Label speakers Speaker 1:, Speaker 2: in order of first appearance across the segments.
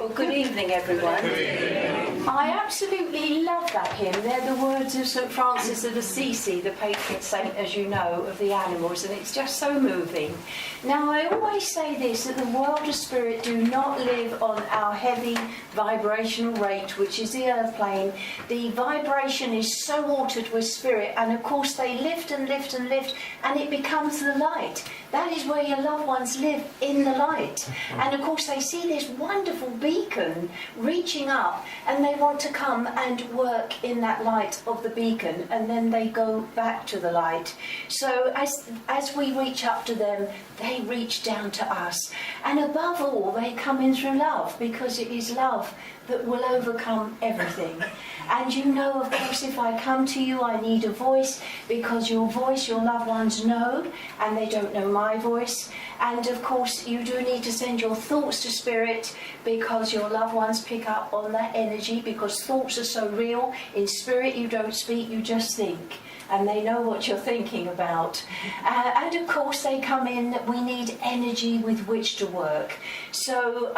Speaker 1: Well, good evening, everyone. I absolutely love that hymn. They're the words of St. Francis of Assisi, the patron saint, as you know, of the animals, and it's just so moving. Now, I always say this, that the world of spirit do not live on our heavy vibrational rate, which is the earth plane. The vibration is so altered with spirit, and of course they lift and lift and lift, and it becomes the light. That is where your loved ones live, in the light. And of course they see this wonderful beacon reaching up, and they want to come and work in that light of the beacon, and then they go back to the light. So as we reach up to them, they reach down to us. And above all, they come in through love, because it is love that will overcome everything. And you know, of course, if I come to you, I need a voice, because your voice your loved ones know, and they don't know my voice. And of course, you do need to send your thoughts to spirit, because your loved ones pick up on that energy, because thoughts are so real. In spirit, you don't speak, you just think. And they know what you're thinking about. And of course they come in, we need energy with which to work. So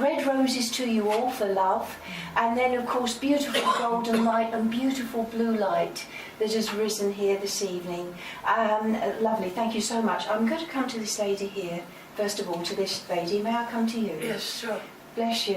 Speaker 1: red roses to you all for love. And then of course beautiful golden light and beautiful blue light that has risen here this evening. Lovely, thank you so much. I'm going to come to this lady here, first of all, to this lady. May I come to you?
Speaker 2: Yes, sure.
Speaker 1: Bless you.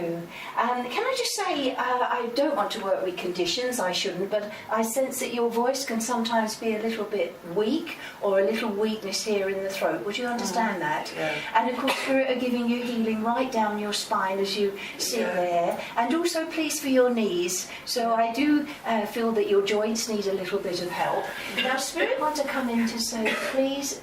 Speaker 1: Can I just say, I don't want to work with conditions, I shouldn't, but I sense that your voice can sometimes be a little bit weak, or a little weakness here in the throat. Would you understand that?
Speaker 2: Yeah.
Speaker 1: And of course, Spirit are giving you healing right down your spine as you sit there, and also please for your knees. So I do feel that your joints need a little bit of help. Now, Spirit want to come in to say, please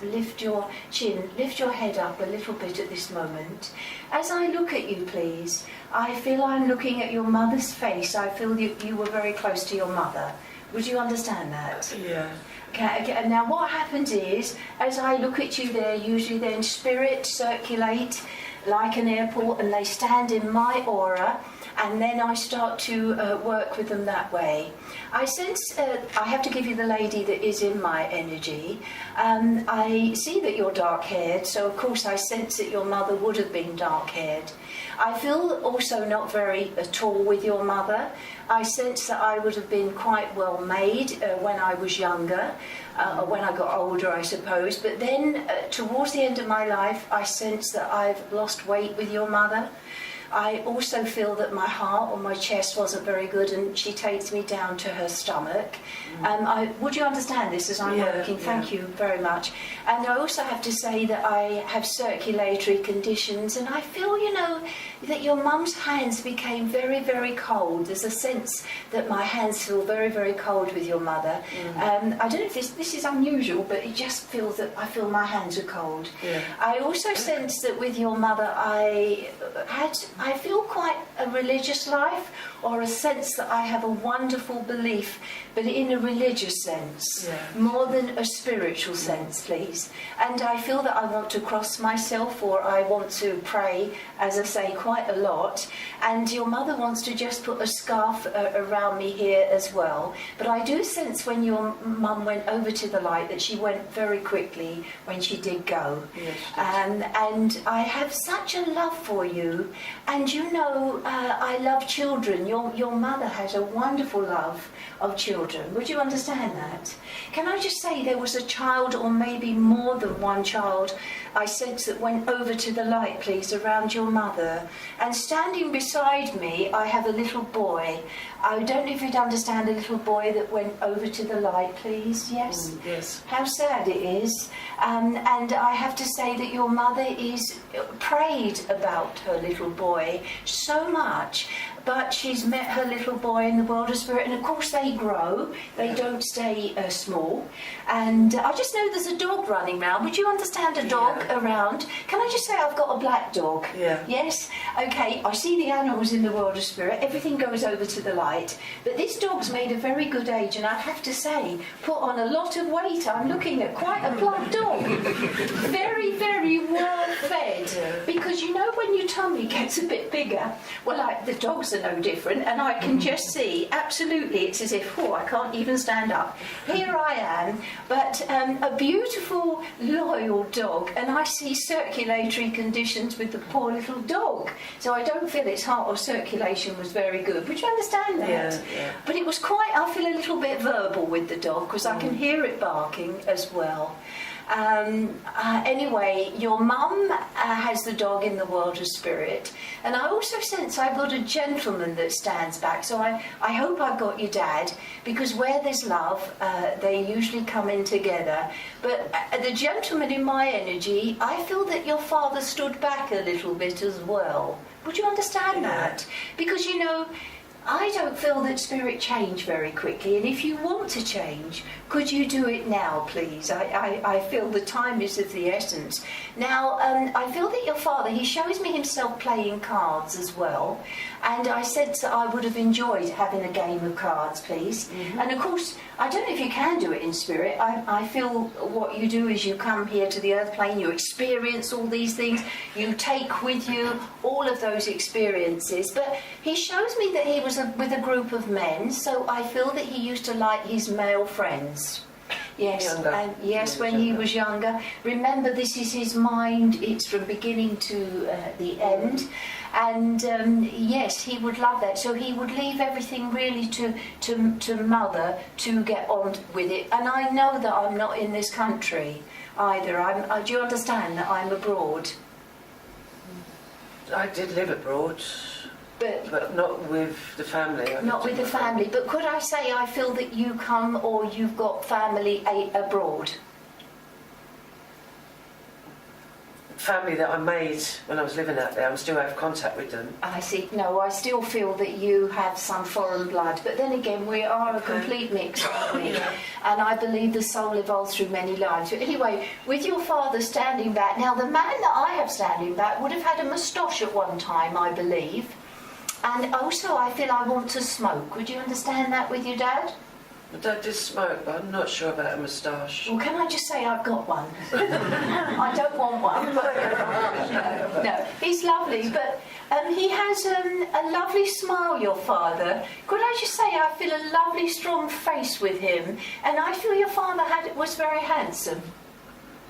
Speaker 1: lift your chin, lift your head up a little bit at this moment. As I look at you, please, I feel I'm looking at your mother's face. I feel that you were very close to your mother. Would you understand that?
Speaker 2: Yeah.
Speaker 1: Okay, now what happens is, as I look at you there, usually then spirit circulate like an airport, and they stand in my aura, and then I start to work with them that way. I sense, I have to give you the lady that is in my energy. I see that you're dark-haired, so of course I sense that your mother would have been dark-haired. I feel also not very tall with your mother. I sense that I would have been quite well made when I was younger, when I got older, I suppose. But then towards the end of my life, I sense that I've lost weight with your mother. I also feel that my heart or my chest wasn't very good, and she takes me down to her stomach. Would you understand this as I'm working? Thank you very much. And I also have to say that I have circulatory conditions, and I feel, you know, that your mum's hands became very, very cold. There's a sense that my hands feel very, very cold with your mother. I don't know if this is unusual, but it just feels that I feel my hands are cold.
Speaker 2: Yeah.
Speaker 1: I also sense that with your mother I feel quite a religious life, or a sense that I have a wonderful belief, but in a religious sense, more than a spiritual sense, please. And I feel that I want to cross myself, or I want to pray, as I say, quite a lot. And your mother wants to just put a scarf around me here as well. But I do sense when your mum went over to the light that she went very quickly when she did go.
Speaker 2: Yes,
Speaker 1: and I have such a love for you. And you know, I love children. Your mother has a wonderful love of children. Would you understand that? Can I just say there was a child, or maybe more than one child, I sense that went over to the light, please, around your mother. And standing beside me, I have a little boy. I don't know if you'd understand, a little boy that went over to the light, please. Yes?
Speaker 2: Yes.
Speaker 1: How sad it is. And I have to say that your mother is prayed about her little boy so much. But she's met her little boy in the world of spirit, and of course they grow, they don't stay small. And I just know there's a dog running around. Would you understand a dog around? Can I just say I've got a black dog?
Speaker 2: Yeah.
Speaker 1: Yes? Okay, I see the animals in the world of spirit, everything goes over to the light. But this dog's made a very good age, and I have to say, put on a lot of weight. I'm looking at quite a plump dog. Very, very well fed. Because you know when your tummy gets a bit bigger, well, like the dogs are no different, and I can just see, absolutely, it's as if, I can't even stand up. Here I am, but a beautiful, loyal dog, and I see circulatory conditions with the poor little dog. So I don't feel its heart or circulation was very good. Would you understand that?
Speaker 2: Yeah.
Speaker 1: But it was quite, I feel a little bit verbal with the dog, because I can hear it barking as well. Anyway, your mum has the dog in the world of spirit, and I also sense I've got a gentleman that stands back, so I hope I've got your dad, because where there's love, they usually come in together. But the gentleman in my energy, I feel that your father stood back a little bit as well. Would you understand that? Because, you know, I don't feel that spirit change very quickly, and if you want to change, could you do it now, please? I feel the time is of the essence. Now, I feel that your father, he shows me himself playing cards as well, and I said that I would have enjoyed having a game of cards, please. And of course, I don't know if you can do it in spirit. I feel what you do is you come here to the earth plane, you experience all these things, you take with you all of those experiences. But he shows me that he was with a group of men, so I feel that he used to like his male friends. Yes,
Speaker 2: Younger.
Speaker 1: and yes, when he was younger. Remember, this is his mind, it's from beginning to the end. And yes, he would love that. So he would leave everything really to mother to get on with it. And I know that I'm not in this country either. Do you understand that I'm abroad?
Speaker 2: I did live abroad, but not with the family.
Speaker 1: Not with the family. But could I say I feel that you come or you've got family abroad?
Speaker 2: Family that I made when I was living out there, I still have contact with them.
Speaker 1: I see. No, I still feel that you have some foreign blood. But then again, we are a complete mix, aren't we?
Speaker 2: Yeah.
Speaker 1: And I believe the soul evolves through many lives. But anyway, with your father standing back, now the man that I have standing back would have had a moustache at one time, I believe. And also I feel I want to smoke. Would you understand that with your dad?
Speaker 2: My dad did smoke, but I'm not sure about a moustache.
Speaker 1: Well, can I just say I've got one? I don't want one. But, no, he's lovely, but he has a lovely smile, your father. Could I just say I feel a lovely, strong face with him, and I feel your father was very handsome.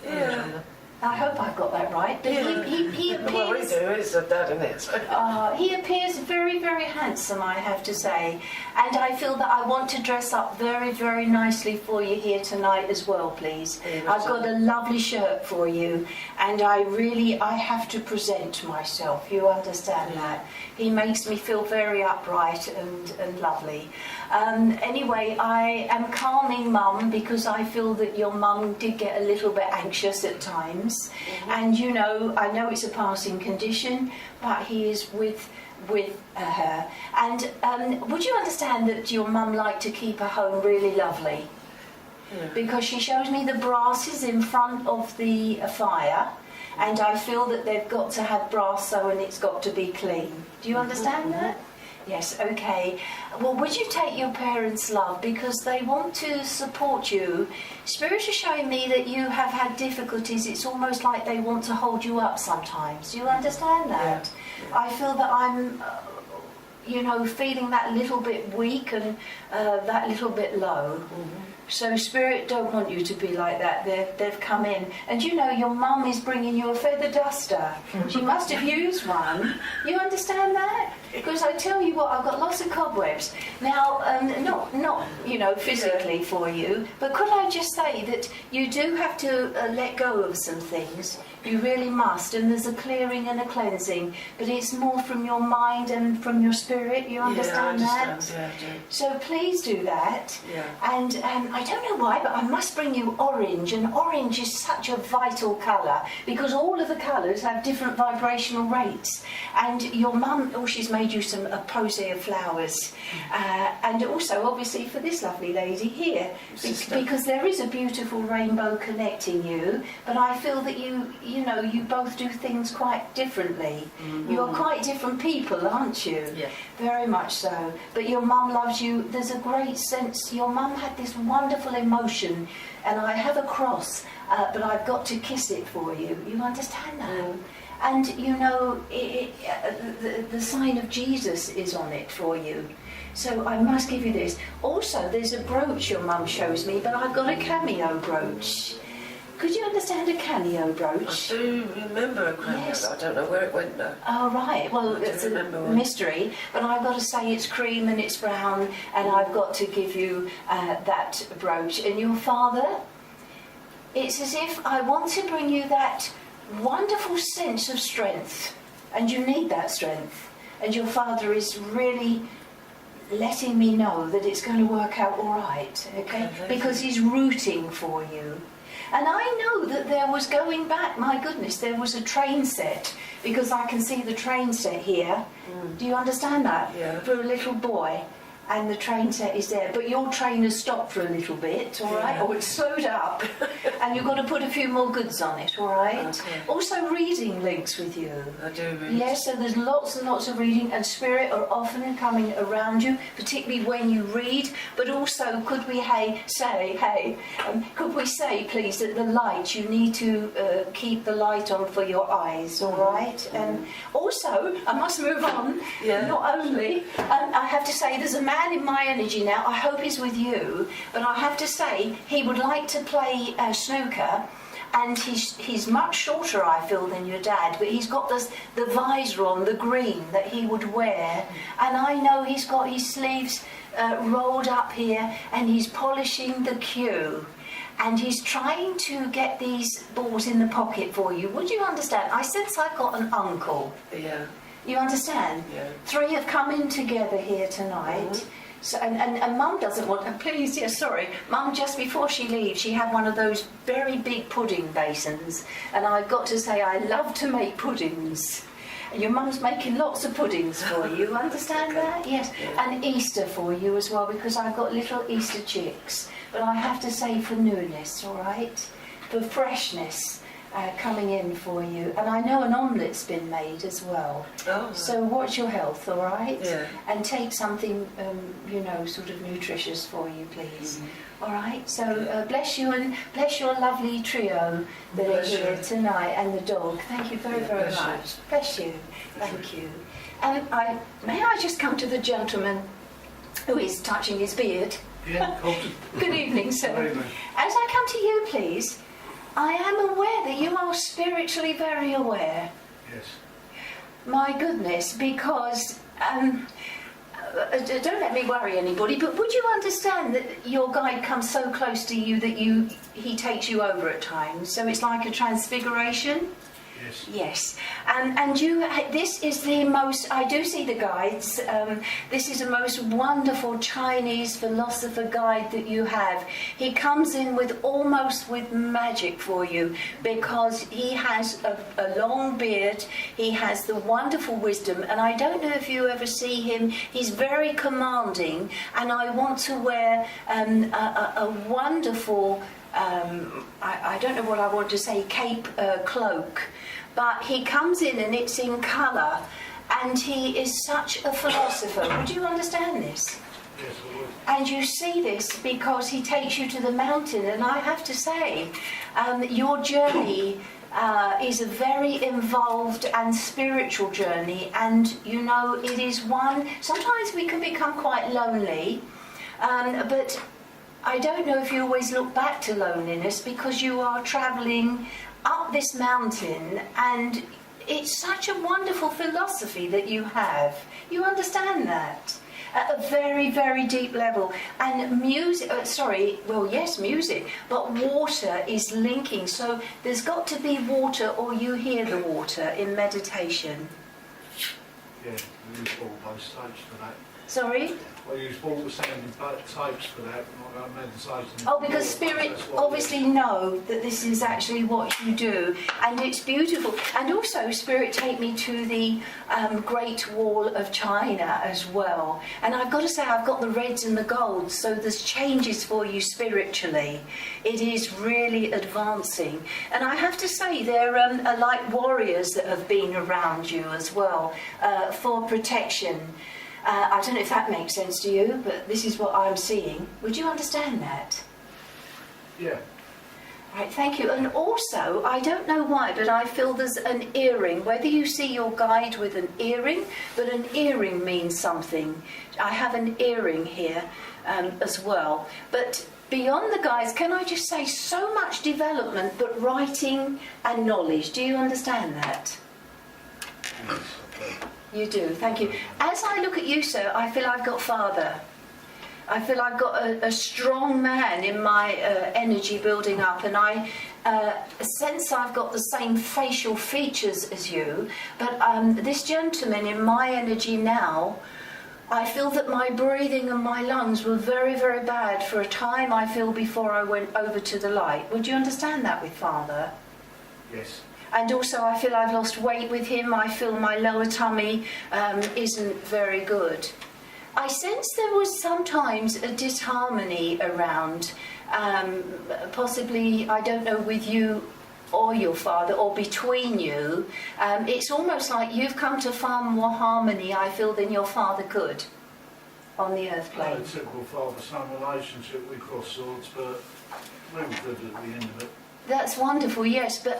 Speaker 2: Yeah.
Speaker 1: I hope I've got that right. But he appears...
Speaker 2: Well, we do. It's a dad, isn't it?
Speaker 1: He appears very, very handsome, I have to say. And I feel that I want to dress up very, very nicely for you here tonight as well, please.
Speaker 2: Yeah,
Speaker 1: I've got a lovely shirt for you, and I have to present myself. You understand that? He makes me feel very upright and lovely. Anyway, I am calming Mum, because I feel that your mum did get a little bit anxious at times. And you know, I know it's a passing condition, but he is with her. And would you understand that your mum liked to keep her home really lovely? Yeah. Because she shows me the brasses in front of the fire, and I feel that they've got to have brass so, and it's got to be clean. Do you understand that? Yes, okay. Well, would you take your parents' love, because they want to support you? Spirit is showing me that you have had difficulties. It's almost like they want to hold you up sometimes. Do you understand that? Yeah. I feel that I'm, feeling that little bit weak and that little bit low. So Spirit don't want you to be like that. They've come in. And you know, your mum is bringing you a feather duster. She must have used one. You understand that? Because I tell you what, I've got lots of cobwebs. Now, not physically for you, but could I just say that you do have to let go of some things. You really must, and there's a clearing and a cleansing, but it's more from your mind and from your spirit. You understand that?
Speaker 2: Yeah, I do.
Speaker 1: So please do that.
Speaker 2: Yeah.
Speaker 1: And I don't know why, but I must bring you orange, and orange is such a vital colour, because all of the colours have different vibrational rates. And your mum, she's made you some a posy of flowers, and also obviously for this lovely lady here, because there is a beautiful rainbow connecting you. But I feel that you both do things quite differently. You're quite different people, aren't you?
Speaker 2: Yeah.
Speaker 1: Very much so. But your mum loves you. There's a great sense. Your mum had this wonderful emotion, and I have a cross, but I've got to kiss it for you. You understand that? And you know, the sign of Jesus is on it for you. So I must give you this. Also, there's a brooch your mum shows me, but I've got a cameo brooch. Could you understand a cameo brooch?
Speaker 2: I do remember a cameo,
Speaker 1: Yes.
Speaker 2: but I don't know where it went though.
Speaker 1: Oh, right. Well, it's a mystery, but I've got to say it's cream and it's brown, and I've got to give you that brooch. And your father, it's as if I want to bring you that wonderful sense of strength, and you need that strength. And your father is really letting me know that it's going to work out all right, okay? Because he's rooting for you. And I know that there was, going back, my goodness, there was a train set, because I can see the train set here. Do you understand that?
Speaker 2: Yeah.
Speaker 1: For a little boy. And the train set is there, but your train has stopped for a little bit, all right? Or it's slowed up, and you've got to put a few more goods on it, all right?
Speaker 2: Okay.
Speaker 1: Also, reading links with you.
Speaker 2: I do read.
Speaker 1: Yes, so there's lots and lots of reading, and spirit are often coming around you, particularly when you read. But also, could we say, please, that the light, you need to keep the light on for your eyes, all right? And also, I must move on.
Speaker 2: Yeah.
Speaker 1: Not only, I have to say, there's a man in my energy now. I hope he's with you, but I have to say, he would like to play snooker. And he's much shorter, I feel, than your dad, but he's got the visor on, the green that he would wear. And I know he's got his sleeves rolled up here, and he's polishing the cue. And he's trying to get these balls in the pocket for you. Would you understand? I sense I've got an uncle.
Speaker 2: Yeah.
Speaker 1: You understand?
Speaker 2: Yeah.
Speaker 1: 3 have come in together here tonight. So, and Mum doesn't want, and please, yes, sorry, Mum, just before she leaves, she had one of those very big pudding basins, and I've got to say, I love to make puddings. And your Mum's making lots of puddings for you, understand that? Yes, and Easter for you as well, because I've got little Easter chicks. But I have to say, for newness, all right? For freshness. Coming in for you, and I know an omelette's been made as well.
Speaker 2: Oh.
Speaker 1: So watch your health, all right?
Speaker 2: Yeah.
Speaker 1: And take something, you know, sort of nutritious for you, please. All right. So bless you, and bless your lovely trio that are here tonight, and the dog. Thank you very, very much. Bless you. Thank you. And may I just come to the gentleman who is touching his beard?
Speaker 3: Yeah.
Speaker 1: Good evening, sir.
Speaker 3: Good evening.
Speaker 1: As I come to you, please. I am aware that you are spiritually very aware.
Speaker 3: Yes.
Speaker 1: My goodness, because don't let me worry anybody, but would you understand that your guide comes so close to you that he takes you over at times? So it's like a transfiguration?
Speaker 3: Yes.
Speaker 1: Yes. And you, this is the most, I do see the guides, this is the most wonderful Chinese philosopher guide that you have. He comes in with almost with magic for you, because he has a long beard, he has the wonderful wisdom, and I don't know if you ever see him, he's very commanding, and I want to wear a wonderful, I don't know what I want to say, cape cloak. But he comes in and it's in colour, and he is such a philosopher. Would you understand this?
Speaker 3: Yes, I would.
Speaker 1: And you see this because he takes you to the mountain, and I have to say, your journey is a very involved and spiritual journey, and you know, it is one, sometimes we can become quite lonely, but I don't know if you always look back to loneliness, because you are travelling up this mountain, and it's such a wonderful philosophy that you have. You understand that at a very, very deep level. And music, music, but water is linking. So there's got to be water, or you hear the water in meditation.
Speaker 3: Yeah, we use all those tapes for that.
Speaker 1: Sorry?
Speaker 3: We use all the sounding tapes for that. Meditation.
Speaker 1: Oh, because spirit obviously know that this is actually what you do, and it's beautiful. And also, spirit take me to the Great Wall of China as well. And I've got to say, I've got the reds and the golds, so there's changes for you spiritually. It is really advancing. And I have to say, there are like warriors that have been around you as well for protection. I don't know if that makes sense to you, but this is what I'm seeing. Would you understand that?
Speaker 3: Yeah.
Speaker 1: Right, thank you. And also, I don't know why, but I feel there's an earring. Whether you see your guide with an earring, but an earring means something. I have an earring here as well. But beyond the guides, can I just say so much development, but writing and knowledge. Do you understand that?
Speaker 3: Yes, okay.
Speaker 1: You do, thank you. As I look at you, sir, I feel I've got father. I feel I've got a strong man in my energy building up, and I sense I've got the same facial features as you, but this gentleman in my energy now, I feel that my breathing and my lungs were very, very bad for a time, I feel, before I went over to the light. Would you understand that with Father?
Speaker 3: Yes.
Speaker 1: And also I feel I've lost weight with him. I feel my lower tummy isn't very good. I sense there was sometimes a disharmony around, possibly, I don't know, with you or your father, or between you. It's almost like you've come to far more harmony, I feel, than your father could on the earth
Speaker 3: I had
Speaker 1: plane.
Speaker 3: a typical father-son relationship. We crossed swords, but we were good at the end of it.
Speaker 1: That's wonderful, yes, but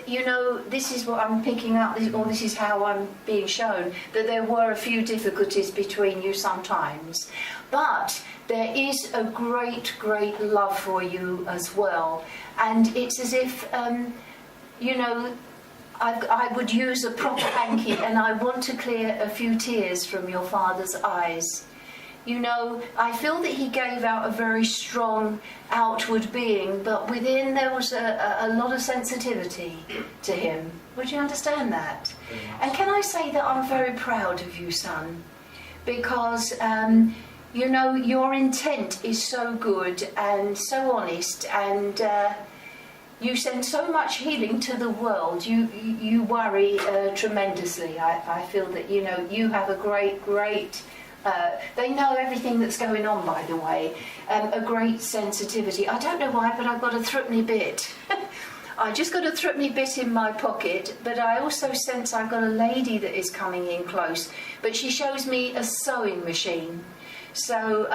Speaker 1: you know, this is what I'm picking up, or this is how I'm being shown, that there were a few difficulties between you sometimes. But there is a great, great love for you as well. And it's as if, you know, I would use a proper hanky, and I want to clear a few tears from your father's eyes. You know, I feel that he gave out a very strong outward being, but within there was a lot of sensitivity to him. Would you understand that? And can I say that I'm very proud of you, son? Because, you know, your intent is so good and so honest, and you send so much healing to the world. You worry tremendously. I feel that, you know, you have a great, great... they know everything that's going on, by the way. A great sensitivity. I don't know why, but I've got a threepenny bit. I just got a threepenny bit in my pocket, but I also sense I've got a lady that is coming in close. But she shows me a sewing machine. So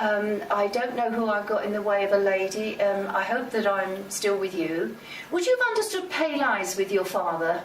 Speaker 1: I don't know who I've got in the way of a lady. I hope that I'm still with you. Would you have understood pale eyes with your father?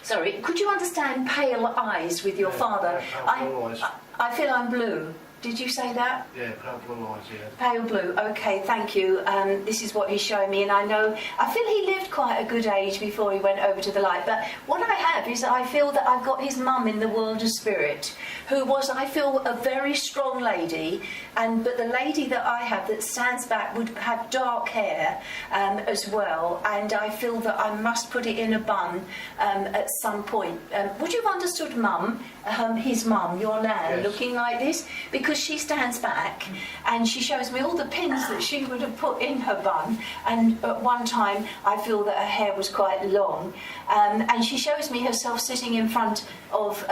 Speaker 3: Sorry?
Speaker 1: Could you understand pale eyes with your father?
Speaker 3: Pale blue eyes.
Speaker 1: I feel I'm blue. Did you say that?
Speaker 3: Yeah, pale blue eyes, yeah.
Speaker 1: Pale blue, okay, thank you. This is what he's showing me, and I feel he lived quite a good age before he went over to the light. But what I have is I feel that I've got his mum in the world of spirit, who was, I feel, a very strong lady, but the lady that I have that stands back would have dark hair as well, and I feel that I must put it in a bun at some point. Would you have understood mum, his mum, your nan,
Speaker 3: yes,
Speaker 1: looking like this? Because she stands back and she shows me all the pins that she would have put in her bun, and at one time I feel that her hair was quite long, and she shows me herself sitting in front of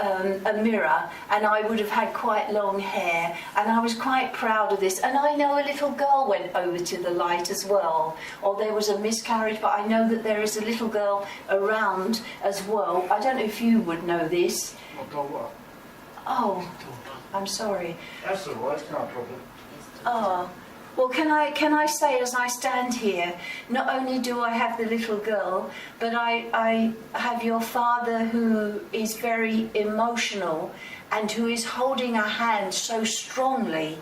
Speaker 1: a mirror, and I would have had quite long hair, and I was quite proud of this. And I know a little girl went over to the light as well, or there was a miscarriage, but I know that there is a little girl around as well. I don't know if you would know this.
Speaker 3: My daughter.
Speaker 1: Oh, I'm sorry.
Speaker 3: That's all right, it's no problem.
Speaker 1: Oh, well, can I say, as I stand here, not only do I have the little girl, but I have your father, who is very emotional and who is holding a hand so strongly,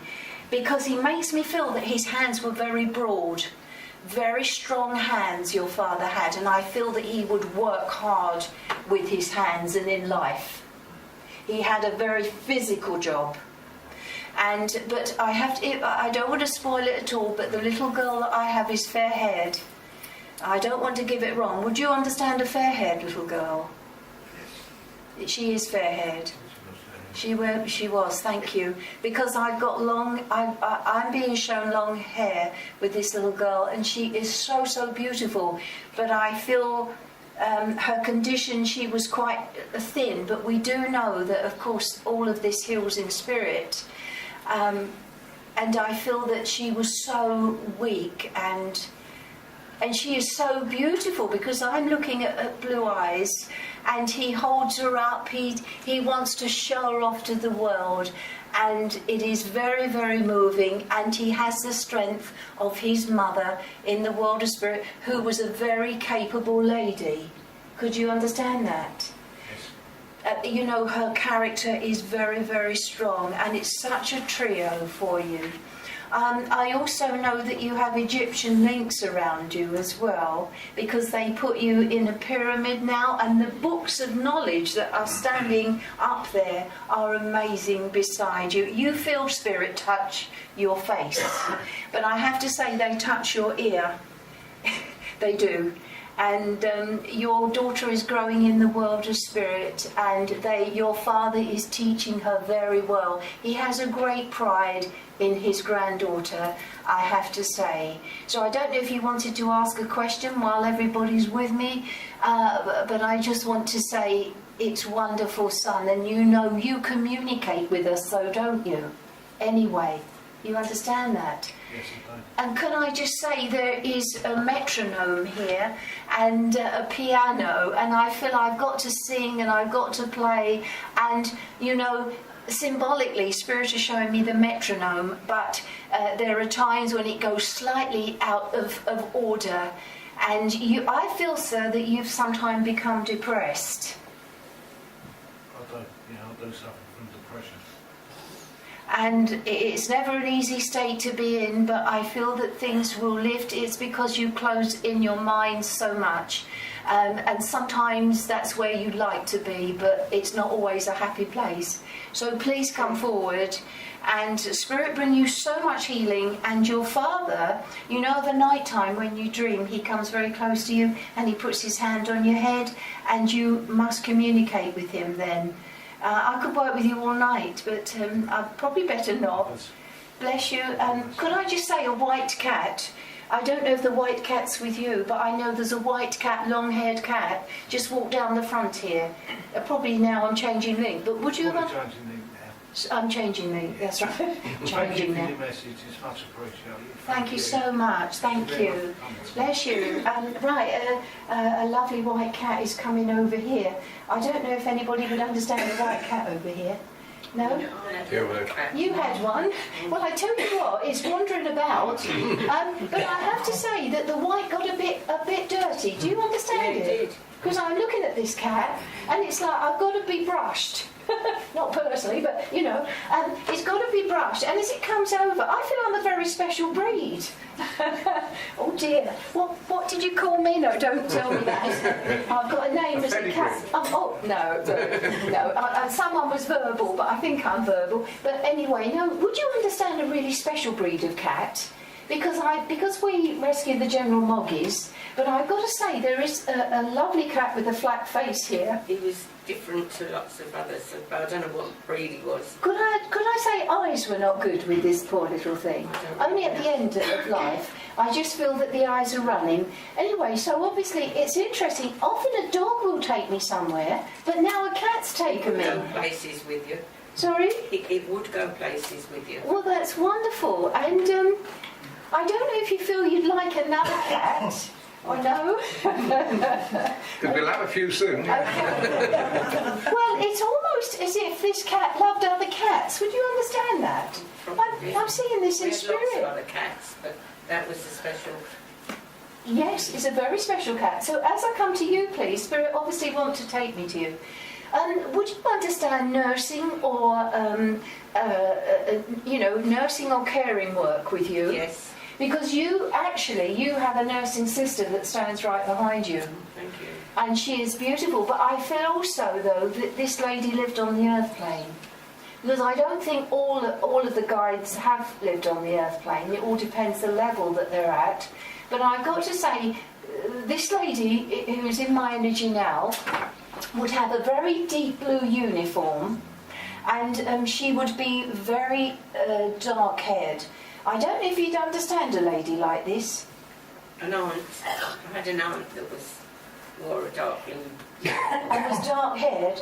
Speaker 1: because he makes me feel that his hands were very broad, very strong hands your father had, and I feel that he would work hard with his hands and in life. He had a very physical job. But I don't want to spoil it at all, but the little girl that I have is fair-haired. I don't want to give it wrong. Would you understand a fair-haired little girl? Yes. She is fair-haired. She was, thank you. Because I've got I'm being shown long hair with this little girl, and she is so, so beautiful. But I feel her condition, she was quite thin, but we do know that, of course, all of this heals in spirit. And I feel that she was so weak, and she is so beautiful, because I'm looking at blue eyes, and he holds her up. He wants to show her off to the world, and it is very, very moving. And he has the strength of his mother in the world of spirit, who was a very capable lady. Could you understand that? You know, her character is very, very strong, and it's such a trio for you. I also know that you have Egyptian links around you as well, because they put you in a pyramid now, and the books of knowledge that are standing up there are amazing beside you. You feel spirit touch your face, but I have to say they touch your ear. They do. And your daughter is growing in the world of spirit, and your father is teaching her very well. He has a great pride in his granddaughter, I have to say. So I don't know if you wanted to ask a question while everybody's with me, but I just want to say it's wonderful, son, and you know you communicate with us, though, don't you? Anyway, you understand that?
Speaker 3: Yes, I do.
Speaker 1: And can I just say, there is a metronome here and a piano, and I feel I've got to sing and I've got to play, and you know, symbolically Spirit is showing me the metronome, but there are times when it goes slightly out of order, and I feel, sir, that you've sometimes become depressed.
Speaker 3: I do suffer from depression.
Speaker 1: And it's never an easy state to be in, but I feel that things will lift. It's because you close in your mind so much. And sometimes that's where you'd like to be, but it's not always a happy place. So please come forward, and Spirit bring you so much healing. And your father, you know, the night time when you dream, he comes very close to you and he puts his hand on your head, and you must communicate with him then. I could work with you all night, but I'd probably better not. Bless you. Could I just say, a white cat? I don't know if the white cat's with you, but I know there's a white cat, long-haired cat, just walked down the front here. Probably now I'm changing link, but would you...
Speaker 3: Changing link now.
Speaker 1: I'm changing link, that's right.
Speaker 3: Thank you for
Speaker 1: now.
Speaker 3: your message, it's much appreciated.
Speaker 1: Thank you so much, thank you. Bless you. Right, a lovely white cat is coming over here. I don't know if anybody would understand the white cat over here. No? You had one. Well, I tell you what, it's wandering about. But I have to say that the white got a bit dirty. Do you understand it? Because I'm looking at this cat, and it's like I've got to be brushed. Not personally, but you know, it's got to be brushed. And as it comes over, I feel I'm a very special breed. Oh dear, what did you call me? No, don't tell me that. I've got a name as a cat. Oh no. Someone was verbal, but I think I'm verbal. But anyway, no. Would you understand a really special breed of cat? Because we rescue the general moggies, but I've got to say there is a lovely cat with a flat face here.
Speaker 4: He was different to lots of others, but I don't know what breed he was.
Speaker 1: Could I say eyes were not good with this poor little thing? Only at the end of life. I just feel that the eyes are running. Anyway, so obviously it's interesting. Often a dog will take me somewhere, but now a cat's taken me.
Speaker 4: Go places with you.
Speaker 1: Sorry?
Speaker 4: It would go places with you.
Speaker 1: Well, that's wonderful. And I don't know if you feel you'd like another cat. Or no?
Speaker 5: Because we'll have a few soon.
Speaker 1: Okay. Well, it's almost as if this cat loved other cats. Would you understand that? I'm seeing this in spirit.
Speaker 4: We had lots of other cats, but that was a special...
Speaker 1: Yes, it's a very special cat. So as I come to you, please, Spirit obviously want to take me to you. Would you understand nursing or, nursing or caring work with you?
Speaker 4: Yes.
Speaker 1: Because you have a nursing sister that stands right behind you.
Speaker 4: Thank you.
Speaker 1: And she is beautiful. But I feel also, though, that this lady lived on the earth plane. Because I don't think all of the guides have lived on the earth plane. It all depends the level that they're at. But I've got to say, this lady, who is in my energy now, would have a very deep blue uniform, and she would be very dark-haired. I don't know if you'd understand a lady like this.
Speaker 4: An aunt. I had an aunt that wore a dark blue.
Speaker 1: And was dark-haired.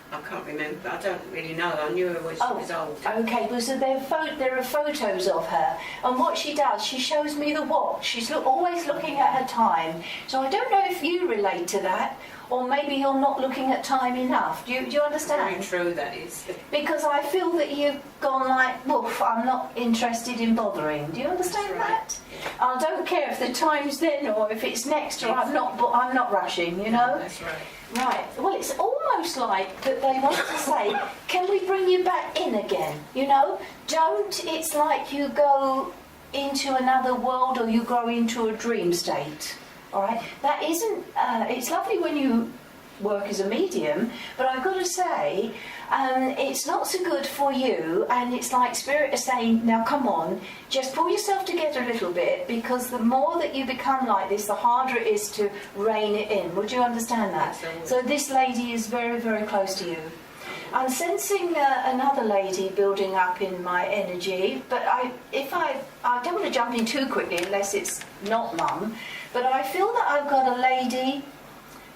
Speaker 4: I can't remember. I don't really know. I knew her when she was old.
Speaker 1: Okay. Well, so there are photos of her, and what she does, she shows me the watch. She's always looking at her time. So I don't know if you relate to that, or maybe you're not looking at time enough. Do you understand?
Speaker 4: Very true, that is.
Speaker 1: Because I feel that you've gone like, woof, I'm not interested in bothering. Do you understand
Speaker 4: That's
Speaker 1: that? I don't care if the time's then or if it's next, or I'm not rushing, you know?
Speaker 4: That's right.
Speaker 1: Right. Well, it's almost like that they want to say, can we bring you back in again? You know? Don't, it's like you go into another world or you go into a dream state. All right? That isn't, it's lovely when you work as a medium, but I've got to say, it's not so good for you, and it's like Spirit is saying, now come on, just pull yourself together a little bit, because the more that you become like this, the harder it is to rein it in. Would you understand that?
Speaker 4: Absolutely.
Speaker 1: So this lady is very, very close to you. I'm sensing another lady building up in my energy, but I don't want to jump in too quickly unless it's not Mum, but I feel that I've got a lady.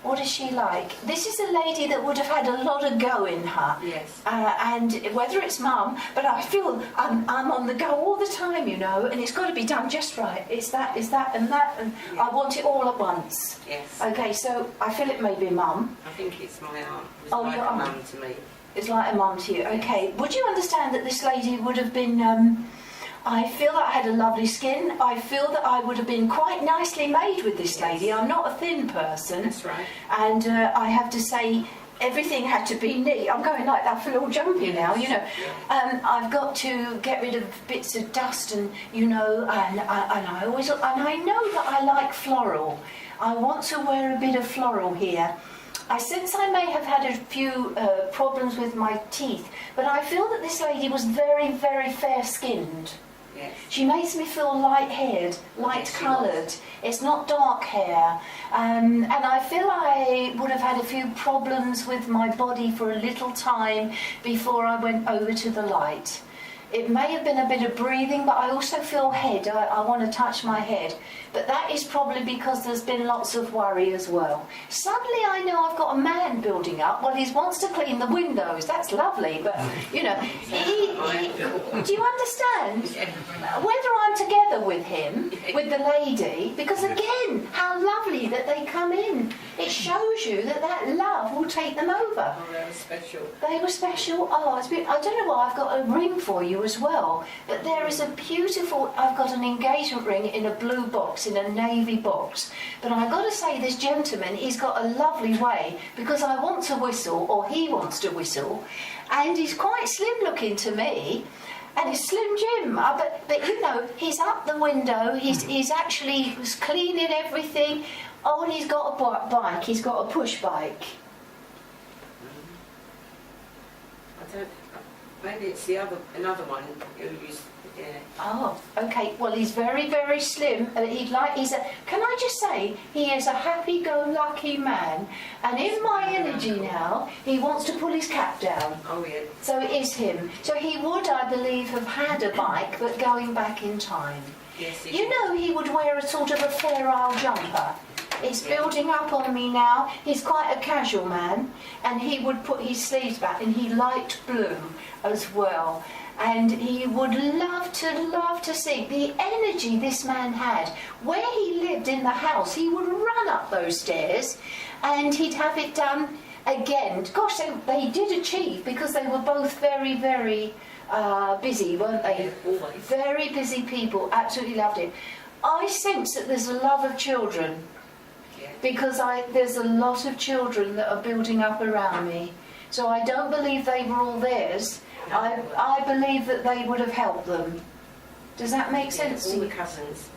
Speaker 1: What is she like? This is a lady that would have had a lot of go in her.
Speaker 4: Yes.
Speaker 1: And whether it's Mum, but I feel I'm on the go all the time, you know, and it's got to be done just right. It's that, and that, and
Speaker 4: Yeah.
Speaker 1: I want it all at once.
Speaker 4: Yes.
Speaker 1: Okay, so I feel it may be Mum.
Speaker 4: I think it's my aunt. It's
Speaker 1: Oh,
Speaker 4: like
Speaker 1: your
Speaker 4: a
Speaker 1: aunt.
Speaker 4: mum to me.
Speaker 1: It's like a mum to you. Okay, would you understand that this lady would have been... I feel that I had a lovely skin. I feel that I would have been quite nicely made with this lady. I'm not a thin person.
Speaker 4: That's right.
Speaker 1: And I have to say, everything had to be neat. I'm going like that, I feel all jumpy now, you know. I've got to get rid of bits of dust and, you know, and I always... And I know that I like floral. I want to wear a bit of floral here. I sense I may have had a few problems with my teeth, but I feel that this lady was very, very fair-skinned.
Speaker 4: Yes.
Speaker 1: She makes me feel light-haired, light-coloured. It's not dark hair. And I feel I would have had a few problems with my body for a little time before I went over to the light. It may have been a bit of breathing, but I also feel head. I want to touch my head. But that is probably because there's been lots of worry as well. Suddenly I know I've got a man building up. Well, he wants to clean the windows. That's lovely. But, you know, do you understand? Whether I'm together with him, with the lady, because again, how lovely that they come in. It shows you that that love will take them over.
Speaker 4: Oh, they were special.
Speaker 1: They were special. Oh, it's been, I don't know why I've got a ring for you as well, but there is a beautiful, I've got an engagement ring in a blue box, in a navy box. But I've got to say, this gentleman, he's got a lovely way, because I want to whistle, or he wants to whistle, and he's quite slim looking to me. And it's Slim Jim, but you know, he's up the window, he's actually was cleaning everything. Oh, and he's got a bike, he's got a push bike.
Speaker 4: I don't. Maybe it's another one who used. Yeah.
Speaker 1: Oh, okay. Well, he's very, very slim. Can I just say, he is a happy-go-lucky man. And in my energy now, he wants to pull his cap down.
Speaker 4: Oh yeah.
Speaker 1: So it is him. So he would, I believe, have had a bike, but going back in time.
Speaker 4: Yes.
Speaker 1: You know, he would wear a sort of a Fair Isle jumper. It's building up on me now. He's quite a casual man, and he would put his sleeves back, and he liked blue as well. And he would love to see the energy this man had. Where he lived in the house, he would run up those stairs, and he'd have it done again. Gosh, they did achieve, because they were both very, very busy, weren't they?
Speaker 4: Always.
Speaker 1: Very busy people. Absolutely loved it. I sense that there's a love of children, because there's a lot of children that are building up around me. So I don't believe they were all theirs. I believe that they would have helped them. Does that make sense to
Speaker 4: All
Speaker 1: you?
Speaker 4: the cousins.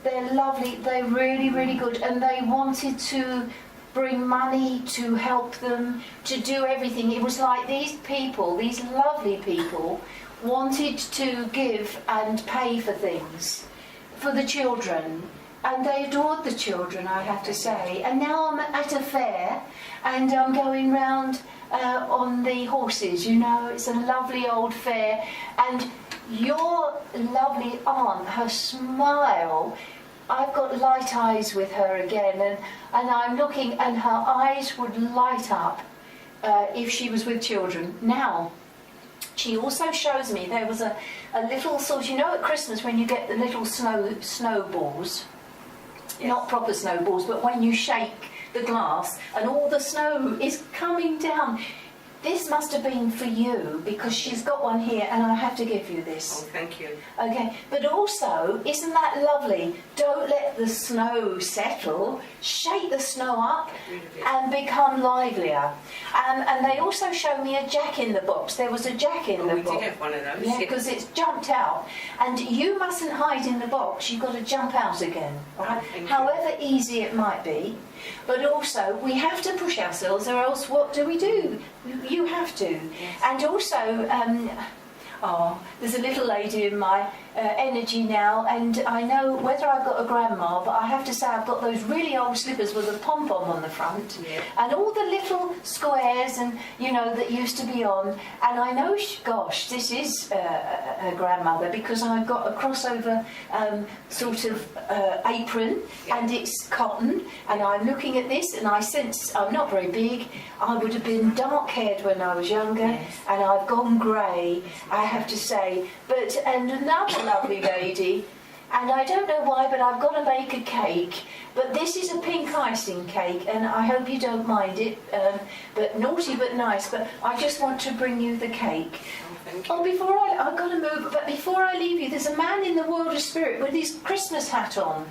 Speaker 1: They're lovely. They're really, really good. And they wanted to bring money to help them, to do everything. It was like these people, these lovely people, wanted to give and pay for things for the children. And they adored the children, I have to say. And now I'm at a fair, and I'm going round on the horses, you know. It's a lovely old fair. And your lovely aunt, her smile, I've got light eyes with her again. And I'm looking, and her eyes would light up if she was with children. Now, she also shows me there was a little sort, you know, at Christmas when you get the little snowballs. Yes. Not proper snowballs, but when you shake the glass and all the snow is coming down. This must have been for you because she's got one here and I have to give you
Speaker 4: Oh,
Speaker 1: this.
Speaker 4: thank you.
Speaker 1: Okay, but also, isn't that lovely? Don't let the snow settle, shake the snow up
Speaker 4: Rid of it.
Speaker 1: and become livelier. And they also showed me a jack in the box. There was a jack in
Speaker 4: Oh,
Speaker 1: the
Speaker 4: we
Speaker 1: box.
Speaker 4: did have one of those.
Speaker 1: Yeah, because it's jumped out. And you mustn't hide in the box. You've got to jump out again. Right?
Speaker 4: Thank you.
Speaker 1: However easy it might be. But also, we have to push ourselves, or else what do we do? You have to.
Speaker 4: Yes.
Speaker 1: And also, there's a little lady in my energy now, and I know whether I've got a grandma, but I have to say I've got those really old slippers with a pom-pom on the front,
Speaker 4: Yeah.
Speaker 1: and all the little squares, and that used to be on. And I know, gosh, this is a grandmother because I've got a crossover sort of apron, and it's cotton. And I'm looking at this, and I sense I'm not very big. I would have been dark-haired when I was younger,
Speaker 4: Yes.
Speaker 1: and I've gone grey, I have to say. And another lovely lady, and I don't know why, but I've got to make a cake. But this is a pink icing cake, and I hope you don't mind it. But naughty but nice. But I just want to bring you the cake.
Speaker 4: Oh, thank you.
Speaker 1: Oh, I've got to move. But before I leave you, there's a man in the world of spirit with his Christmas hat on,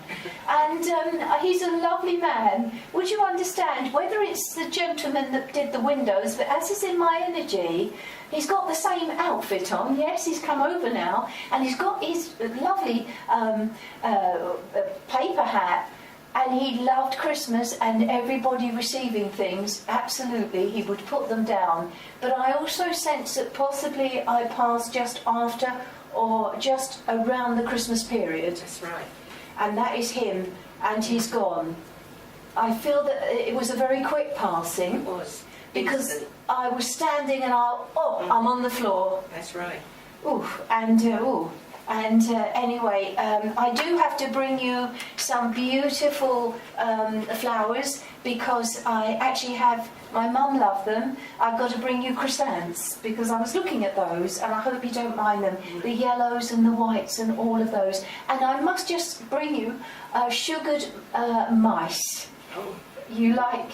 Speaker 1: and he's a lovely man. Would you understand whether it's the gentleman that did the windows? But as is in my energy, he's got the same outfit on. Yes, he's come over now, and he's got his lovely paper hat. And he loved Christmas and everybody receiving things. Absolutely, he would put them down. But I also sense that possibly I passed just after or just around the Christmas period.
Speaker 4: That's right.
Speaker 1: And that is him, and he's gone. I feel that it was a very quick
Speaker 4: It
Speaker 1: passing
Speaker 4: was.
Speaker 1: because
Speaker 4: Instant.
Speaker 1: I was standing and I'm on the floor.
Speaker 4: That's right.
Speaker 1: Anyway, I do have to bring you some beautiful flowers because I actually have, my mum loved them. I've got to bring you chrysanthemums because I was looking at those and I hope you don't mind them. The yellows and the whites and all of those. And I must just bring you sugared mice.
Speaker 4: Oh,
Speaker 1: You like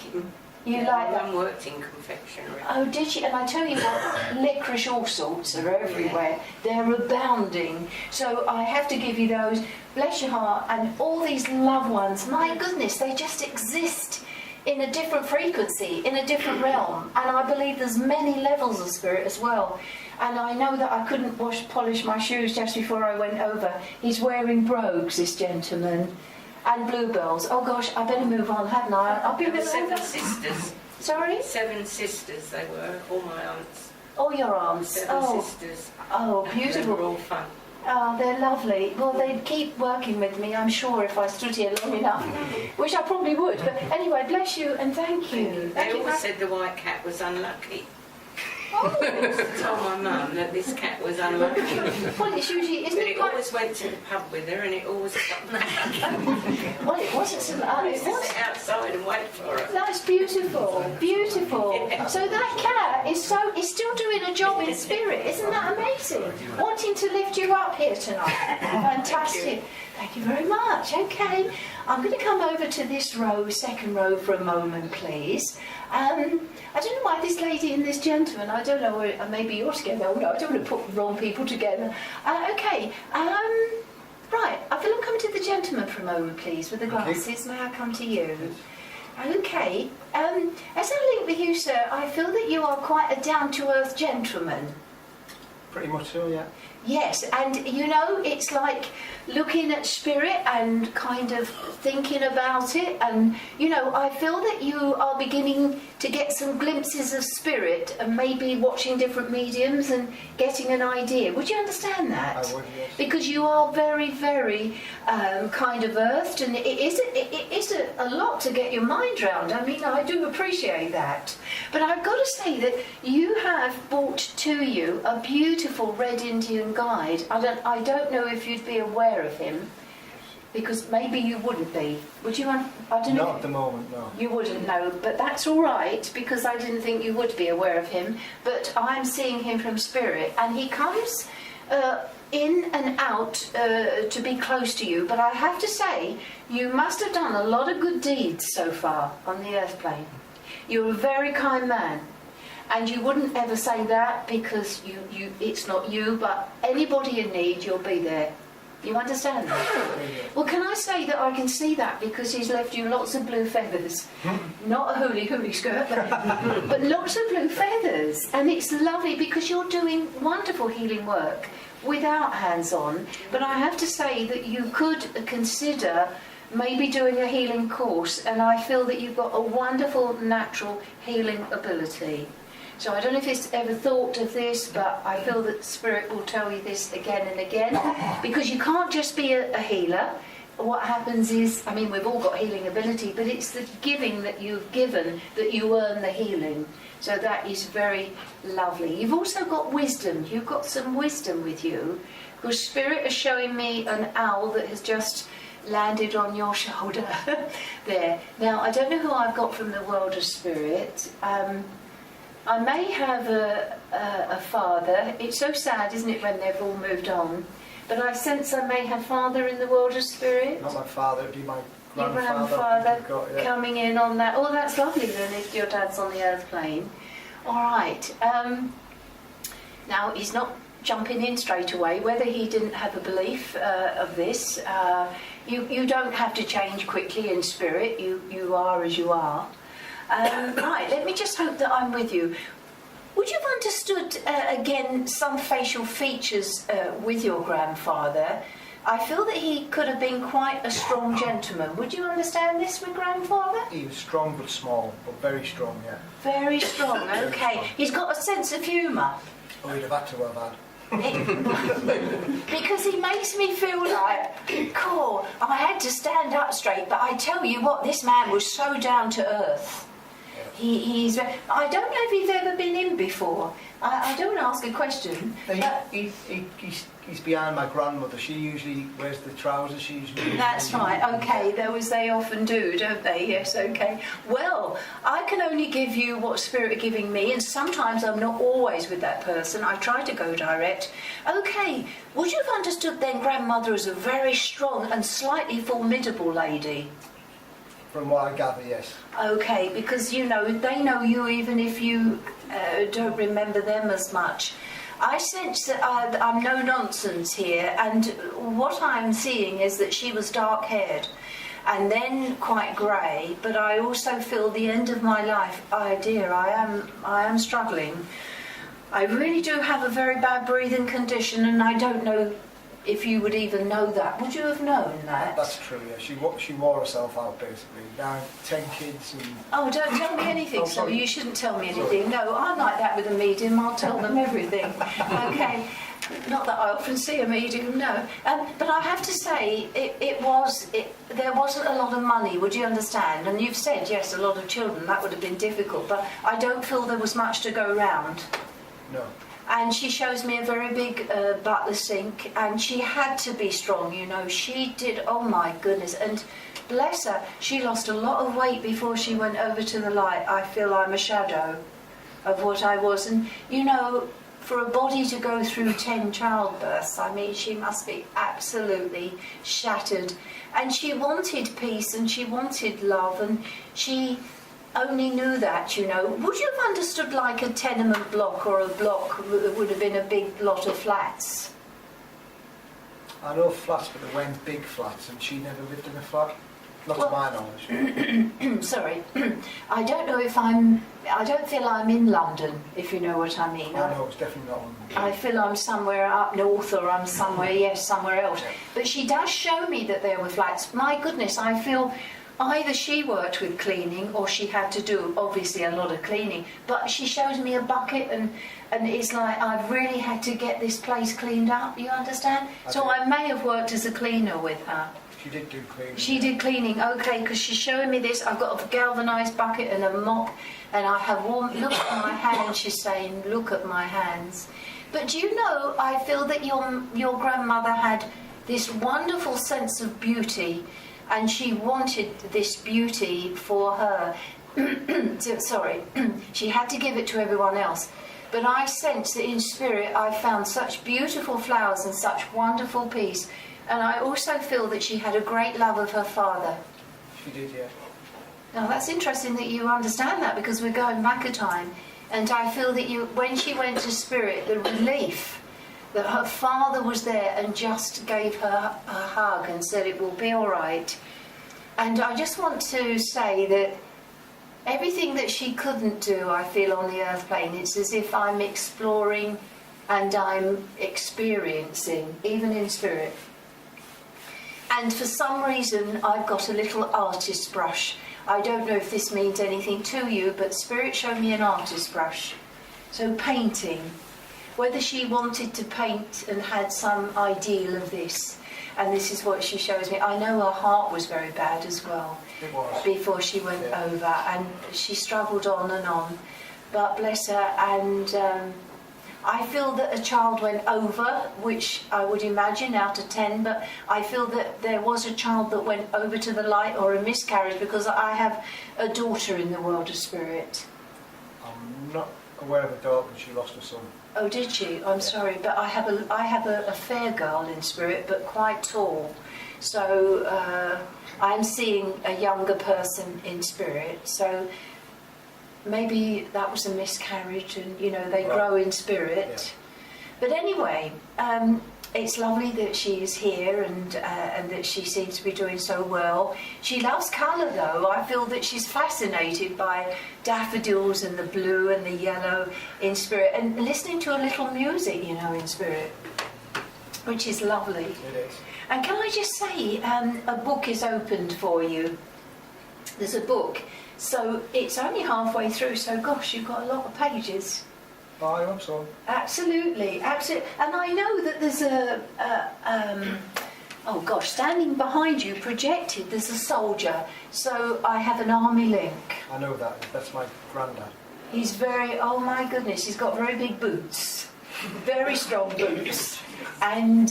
Speaker 4: my
Speaker 1: that?
Speaker 4: mum worked in confectionery.
Speaker 1: Oh, did she? And I tell you what, licorice all sorts are everywhere. They're abounding. So I have to give you those. Bless your heart. And all these loved ones, my goodness, they just exist in a different frequency, in a different realm. And I believe there's many levels of spirit as well. And I know that I couldn't polish my shoes just before I went over. He's wearing brogues, this gentleman. And bluebells. Oh gosh, I better move on, hadn't I? I'll be a
Speaker 4: There were
Speaker 1: bit
Speaker 4: 7
Speaker 1: over.
Speaker 4: sisters.
Speaker 1: Sorry?
Speaker 4: 7 sisters they were, all my aunts.
Speaker 1: Oh, your aunts.
Speaker 4: 7 sisters.
Speaker 1: Oh,
Speaker 4: They were
Speaker 1: beautiful.
Speaker 4: all fun.
Speaker 1: Oh, they're lovely. Well, they'd keep working with me, I'm sure, if I stood here long enough, which I probably would. But anyway, bless you and thank you.
Speaker 4: They
Speaker 1: you
Speaker 4: always said the white cat was unlucky.
Speaker 1: Oh,
Speaker 4: I told my mum that this cat was unlucky.
Speaker 1: well, it's usually, isn't
Speaker 4: But
Speaker 1: it
Speaker 4: it
Speaker 1: quite...
Speaker 4: always went to the pub with her and it always got back.
Speaker 1: Well, it wasn't so...
Speaker 4: I
Speaker 1: it
Speaker 4: used to
Speaker 1: was...
Speaker 4: sit outside and wait for her.
Speaker 1: That's beautiful, beautiful.
Speaker 4: Yeah.
Speaker 1: So that cat is still doing a job in spirit. Isn't that amazing? Wanting to lift you up here tonight. Fantastic. Thank you very much. Okay, I'm going to come over to this row, second row, for a moment, please. I don't know why this lady and this gentleman. I don't know. Maybe you're together. Oh, no, I don't want to put wrong people together. Okay. Right. I feel I'm coming to the gentleman for a moment, please, with the glasses. May I come to you? Okay. As I link with you, sir, I feel that you are quite a down-to-earth gentleman.
Speaker 3: Pretty much so, yeah.
Speaker 1: Yes, and it's like looking at spirit and kind of thinking about it, and I feel that you are beginning to get some glimpses of spirit and maybe watching different mediums and getting an idea. Would you understand that?
Speaker 3: I would, yes.
Speaker 1: Because you are very, very kind of earthed, and it is a lot to get your mind round. I mean, I do appreciate that. But I've got to say that you have brought to you a beautiful red Indian guide. I don't know if you'd be aware of him, because maybe you wouldn't be. Would you? I don't know.
Speaker 3: Not at the moment, no.
Speaker 1: You wouldn't know, but that's all right, because I didn't think you would be aware of him. But I'm seeing him from spirit, and he comes in and out to be close to you, but I have to say, you must have done a lot of good deeds so far on the earth plane. You're a very kind man, and you wouldn't ever say that because it's not you, but anybody in need, you'll be there. You understand that? Well, can I say that I can see that because he's left you lots of blue feathers. Not a hooly skirt, but lots of blue feathers. And it's lovely because you're doing wonderful healing work without hands-on. But I have to say that you could consider maybe doing a healing course, and I feel that you've got a wonderful natural healing ability. So I don't know if it's ever thought of this, but I feel that Spirit will tell you this again and again, because you can't just be a healer. What happens is, I mean, we've all got healing ability, but it's the giving that you've given that you earn the healing. So that is very lovely. You've also got wisdom. You've got some wisdom with you, because Spirit is showing me an owl that has just landed on your shoulder there. Now, I don't know who I've got from the world of Spirit. I may have a father. It's so sad, isn't it, when they've all moved on? But I sense I may have father in the world of Spirit.
Speaker 6: Not my father, it'd be my
Speaker 1: Your
Speaker 6: grandfather.
Speaker 1: grandfather coming in on that. Oh, that's lovely then, if your dad's on the earth plane. All right. Now, he's not jumping in straight away. Whether he didn't have a belief of this, you don't have to change quickly in spirit. You are as you are. Right, let me just hope that I'm with you. Would you have understood, again, some facial features with your grandfather? I feel that he could have been quite a strong gentleman. Would you understand this with grandfather?
Speaker 6: He was strong but small, but very strong, yeah.
Speaker 1: Very strong, okay. He's got a sense of humour.
Speaker 6: Oh, he'd have had to have had.
Speaker 1: Because he makes me feel like, cool, I had to stand up straight, but I tell you what, this man was so down to earth. He's. I don't know if he's ever been in before. I don't want to ask a question.
Speaker 6: He's behind my grandmother. She usually wears the trousers. She usually.
Speaker 1: That's right. Okay, they often do, don't they? Yes. Okay. Well, I can only give you what Spirit are giving me, and sometimes I'm not always with that person. I try to go direct. Okay. Would you have understood then, grandmother, as a very strong and slightly formidable lady?
Speaker 6: From what I gather, yes.
Speaker 1: Okay, because they know you even if you don't remember them as much. I sense that I'm no nonsense here, and what I'm seeing is that she was dark-haired and then quite grey, but I also feel the end of my life. Oh dear, I am struggling. I really do have a very bad breathing condition, and I don't know if you would even know that. Would you have known that?
Speaker 6: That's true, yeah. She wore herself out, basically. Now, 10 kids and...
Speaker 1: Oh, don't tell me anything,
Speaker 6: Oh,
Speaker 1: so
Speaker 6: sorry.
Speaker 1: you shouldn't tell me anything. No, I'm like that with a medium. I'll tell them everything. Okay. Not that I often see a medium, no. But I have to say, there wasn't a lot of money, would you understand? And you've said, yes, a lot of children, that would have been difficult, but I don't feel there was much to go round.
Speaker 6: No.
Speaker 1: And she shows me a very big butler sink, and she had to be strong, She did, oh my goodness. And bless her, she lost a lot of weight before she went over to the light. I feel I'm a shadow of what I was. And, for a body to go through 10 childbirths, I mean, she must be absolutely shattered. And she wanted peace, and she wanted love, and she only knew that, Would you have understood like a tenement block or a block that would have been a big lot of flats?
Speaker 6: I know flats, but they weren't big flats, and she never lived in a flat. Not to my knowledge.
Speaker 1: Sorry. I don't feel I'm in London, if you know what I mean.
Speaker 6: I know, it's definitely not on.
Speaker 1: I feel I'm somewhere up north, or I'm somewhere else. But she does show me that there were flats. My goodness, I feel either she worked with cleaning or she had to do, obviously, a lot of cleaning. But she shows me a bucket, and it's like I've really had to get this place cleaned up, you understand? So I may have worked as a cleaner with her.
Speaker 6: She did do cleaning.
Speaker 1: She did cleaning, okay, because she's showing me this. I've got a galvanised bucket and a mop, and I have warm. Look at my hands, she's saying, look at my hands. But do you know, I feel that your grandmother had this wonderful sense of beauty, and she wanted this beauty for her. Sorry, she had to give it to everyone else. but I sense that in spirit I found such beautiful flowers and such wonderful peace. And I also feel that she had a great love of her father.
Speaker 6: She did, yeah.
Speaker 1: Now that's interesting that you understand that, because we're going back a time. And I feel that when she went to spirit, the relief that her father was there and just gave her a hug and said it will be all right. And I just want to say that everything that she couldn't do, I feel, on the earth plane, it's as if I'm exploring and I'm experiencing, even in spirit. And for some reason, I've got a little artist brush. I don't know if this means anything to you, but Spirit showed me an artist brush. So painting. Whether she wanted to paint and had some ideal of this. And this is what she shows me. I know her heart was very bad as well.
Speaker 6: It was.
Speaker 1: Before she went over. And she struggled on and on. But bless her. And I feel that a child went over, which I would imagine out of 10, but I feel that there was a child that went over to the light, or a miscarriage, because I have a daughter in the world of spirit.
Speaker 6: I'm not aware of a daughter, but she lost her son.
Speaker 1: Oh, did she? I'm sorry, but I have a fair girl in spirit, but quite tall. So I'm seeing a younger person in spirit. So maybe that was a miscarriage, and they grow in spirit. Yeah. But anyway, it's lovely that she is here and that she seems to be doing so well. She loves colour, though. I feel that she's fascinated by daffodils and the blue and the yellow in spirit, and listening to a little music, in spirit, which is lovely.
Speaker 6: It is.
Speaker 1: And can I just say, a book is opened for you. There's a book. So it's only halfway through, so gosh, you've got a lot of pages.
Speaker 6: Oh, I hope so.
Speaker 1: Absolutely, absolutely. And I know that there's standing behind you, projected, there's a soldier. So I have an army link.
Speaker 6: I know that. That's my granddad.
Speaker 1: He's oh my goodness, he's got very big boots. Very strong boots. And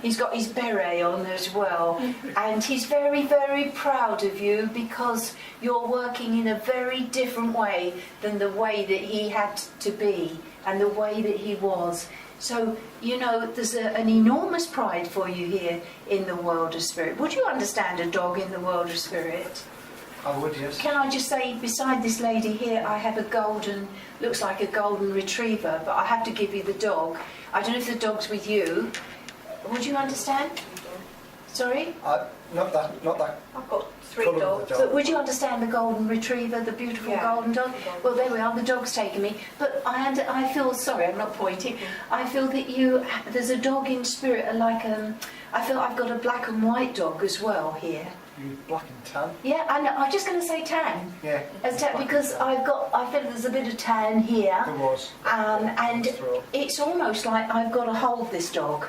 Speaker 1: he's got his beret on as well. And he's very, very proud of you, because you're working in a very different way than the way that he had to be and the way that he was. So, there's an enormous pride for you here in the world of spirit. Would you understand a dog in the world of spirit?
Speaker 6: I would, yes.
Speaker 1: Can I just say, beside this lady here, I have looks like a golden retriever, but I have to give you the dog. I don't know if the dog's with you. Would you understand? Sorry?
Speaker 6: Not that.
Speaker 1: I've got 3
Speaker 6: Colour of
Speaker 1: dogs.
Speaker 6: the dog.
Speaker 1: So would you understand the golden retriever, the beautiful golden dog? Well, there we are, the dog's taken me. But I feel, sorry, I'm not pointing. I feel that there's a dog in spirit, I feel I've got a black and white dog as well here.
Speaker 6: You black and tan?
Speaker 1: Yeah, I'm just going to say tan.
Speaker 6: Yeah.
Speaker 1: Because I feel there's a bit of tan here.
Speaker 6: There was.
Speaker 1: And it's almost like I've got to hold this dog.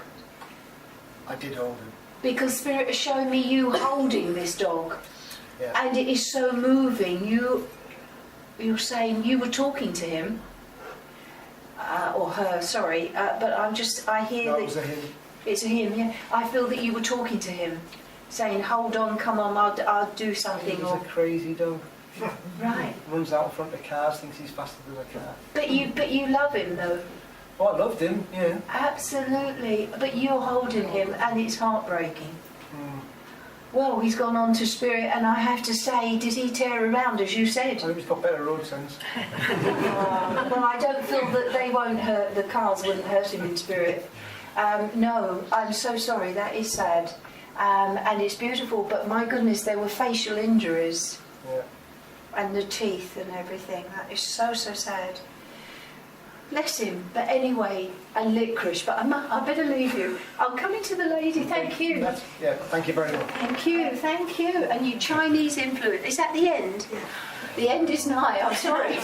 Speaker 6: I did hold him.
Speaker 1: Because Spirit has shown me you holding this dog.
Speaker 6: Yeah.
Speaker 1: And it is so moving. You're saying you were talking to him. Or her, sorry. But I hear that...
Speaker 6: It was a him.
Speaker 1: It's a him, yeah. I feel that you were talking to him. Saying, hold on, come on, I'll do something.
Speaker 6: He's a crazy dog.
Speaker 1: Right.
Speaker 6: Runs out in front of cars, thinks he's faster than a car.
Speaker 1: But you love him, though.
Speaker 6: Oh, I loved him, yeah.
Speaker 1: Absolutely. But you're holding him, and it's heartbreaking.
Speaker 6: Mm.
Speaker 1: Well, he's gone on to spirit, and I have to say, did he tear around, as you said?
Speaker 6: I think he's got better road sense.
Speaker 1: Well, I don't feel that they won't hurt, the cars wouldn't hurt him in spirit. No, I'm so sorry, that is sad. And it's beautiful, but my goodness, there were facial injuries.
Speaker 6: Yeah.
Speaker 1: And the teeth and everything. That is so, so sad. Bless him. But anyway, and licorice. But I better leave you. I'm coming to the lady. Thank you.
Speaker 6: Thank you very much.
Speaker 1: Thank you, thank you. And you Chinese influence. Is that the end? Yeah. The end is nigh. I'm sorry.